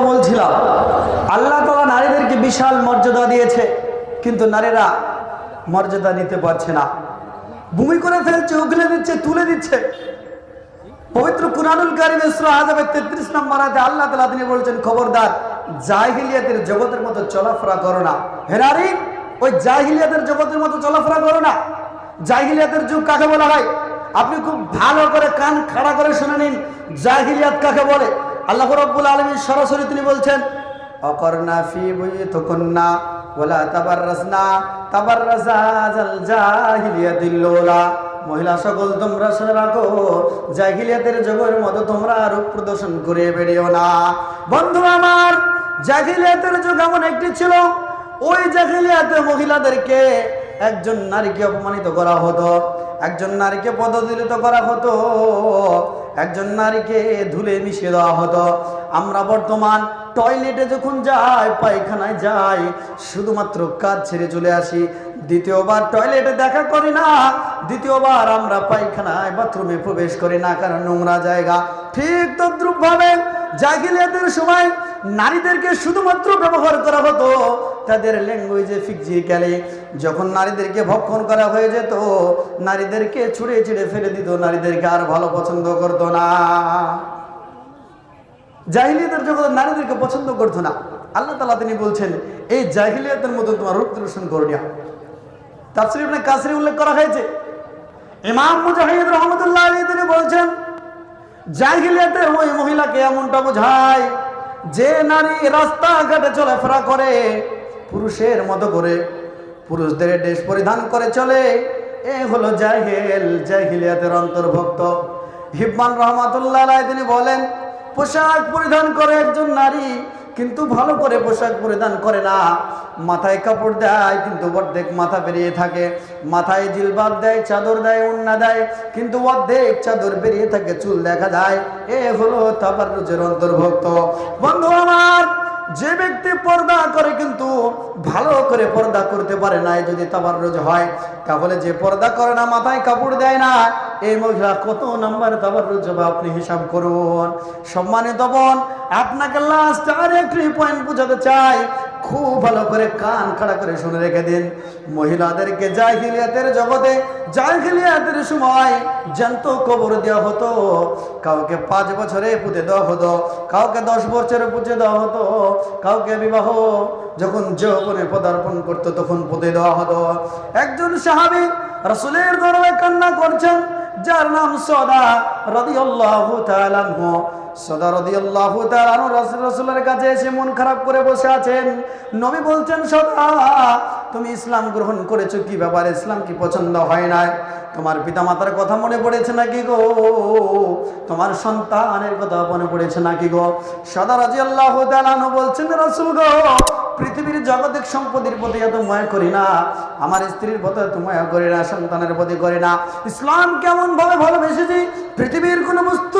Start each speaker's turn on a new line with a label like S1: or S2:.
S1: বলছিলাম আল্লাহ তাআলা নারীদেরকে বিশাল মর্যাদা দিয়েছে, কিন্তু নারীরা মর্যাদা নিতে পারছে না, ভূমি করে ফেলছে, উগলে দিচ্ছে, তুলে দিচ্ছে। পবিত্র কুরআনুল কারীমে সূরা আযাবের 33 নম্বর আয়াতে আল্লাহ তাআলা তিনি বলছেন, খবরদার জাহিলিয়াতের জগতের মতো চলাফেরা করো না। হে নারী, ওই জাহিলিয়াতের জগতের মতো চলাফেরা করো না। জাহিলিয়াতের যুগ কাকে বলা হয়? আপনি খুব ভালো করে কান খাড়া করে শুনে নিন, জাহিলিয়াত কাকে বলে। আল্লাহ রাব্বুল আলামিন সরাসরি তিনি বলছেন, অকরনা ফি বুয়ুতিকুন্না ওয়ালা তাবাররাজনা তাবাররাজাল জাহিলিয়াতিল উলা। মহিলা সকল তোমরা শুনে রাখো, জাহিলিয়াতের যুগের মতো তোমরা রূপ প্রদর্শন করে বেরিও না। বন্ধু আমার, জাহিলিয়াতের যুগ এমন একটি ছিল, ওই জাহিলিয়াতে মহিলাদেরকে একজন নারীকে অপমানিত করা হতো, একজন নারীকে পদদলিত করা হতো, একজন নারীকে ধুলে মিশিয়ে দেওয়া হতো। আমরা বর্তমান টয়লেটে যখন যাই, পায়খানায় যাই, শুধুমাত্র কাজ ছেড়ে চলে আসি, দ্বিতীয়বার টয়লেটে দেখা করি না, দ্বিতীয়বার আমরা পায়খানায় বাথরুমে প্রবেশ করি না, কারণ নোংরা জায়গা। ঠিক তদ্রুপ ভাবে জাহিলিয়াতের সময় নারীদেরকে শুধুমাত্র ব্যবহার করা হতো তাদের ল্যাঙ্গুয়েজে ফিজিক্যালি। যখন নারীদেরকে ভক্ষণ করা হয়ে যেত, নারীদেরকে ছুঁড়ে ছিঁড়ে ফেলে দিত, নারীদেরকে আর ভালো পছন্দ করতো না। জাহিলিয়াতের জগৎ নারীদেরকে পছন্দ করতো না। আল্লাহ তাআলা তিনি বলছেন, এই জাহিলিয়াতের মতো তোমার রূপ প্রদর্শন করো না। তাফসীর ইবনে কাসিরে উল্লেখ করা হয়েছে, ইমাম মুজাহিদ রাহমাতুল্লাহ আলাইহি তিনি বলছেন, জাহিলিয়াতের ওই মহিলাকে এমনটা বোঝায় যে নারী রাস্তাঘাটে চলাফেরা করে পুরুষের মতো করে, পুরুষদের ড্রেস পরিধান করে চলে, এ হলো জাহিল, জাহিলিয়াতের অন্তর্ভুক্ত। হিব্বান রাহমাতুল্লাহ আলাইহি তিনি বলেন, পোশাক পরিধান করে একজন নারী, কিন্তু ভালো করে পোশাক পরিধান করে না। মাথায় কাপড় দেয়, কিন্তু অর্ধেক মাথা বেরিয়ে থাকে, মাথায় জিলবাব দেয়, চাদর দেয়, ওড়না দেয়, কিন্তু অর্ধেক চাদর বেরিয়ে থাকে, চুল দেখা যায়। এ হলো তাবাররুজের অন্তর্ভুক্ত। বন্ধু আমার, যে ব্যক্তি পর্দা করে কিন্তু ভালো করে পর্দা করতে পারে না, যদি তাবাররুজ হয়, তাহলে যে পর্দা করে না, মাথায় কাপড় দেয় না, এই মহিলা কত নাম্বার তাবাররুজ হবে আপনি হিসাব করুন। সম্মানিত বোন, আপনাকে লাস্ট আর একটি পয়েন্ট বোঝাতে চাই, খুব ভালো করে কান খাড়া করে শুনে রেখে দিন। মহিলাদেরকে জাহিলিয়াতের জগতে, জাহিলিয়াতের সময় জ্যান্ত কবর দেওয়া হতো। কাউকে 5 বছরে পুঁতে দেওয়া হতো, কাউকে 10 বছরে পুঁতে দেওয়া হতো, কাউকে বিবাহ যখন যৌবনে পদার্পণ করতো তখন পুঁতে দেওয়া হতো। একজন সাহাবী রাসূলের দরবারে কান্না করছেন, যার নাম সদা রাদিয়াল্লাহু তাআলা আনহু। সদা রাদিয়াল্লাহু তাআলা আনহু রাসূলের কাছে এসে মন খারাপ করে বসে আছেন। নবী বলছেন, সদা তুমি ইসলাম গ্রহণ করেছো, কি ব্যাপার, ইসলাম কি পছন্দ হয় নাই? তোমার পিতামাতার কথা মনে পড়েছে নাকি গো? তোমার সন্তানের কথা মনে পড়েছে নাকি গো? সদা রাদিয়াল্লাহু তাআলা আনহু বলছেন, রাসূল গো, পৃথিবীর জাগতিক সম্পদের প্রতি এত মায়া করি না, আমার স্ত্রীর প্রতি এত মায়া করি না, সন্তানের প্রতি করি না। ইসলাম কেমন ভাবে ভালোবেসেছি, পৃথিবীর কোনো বস্তু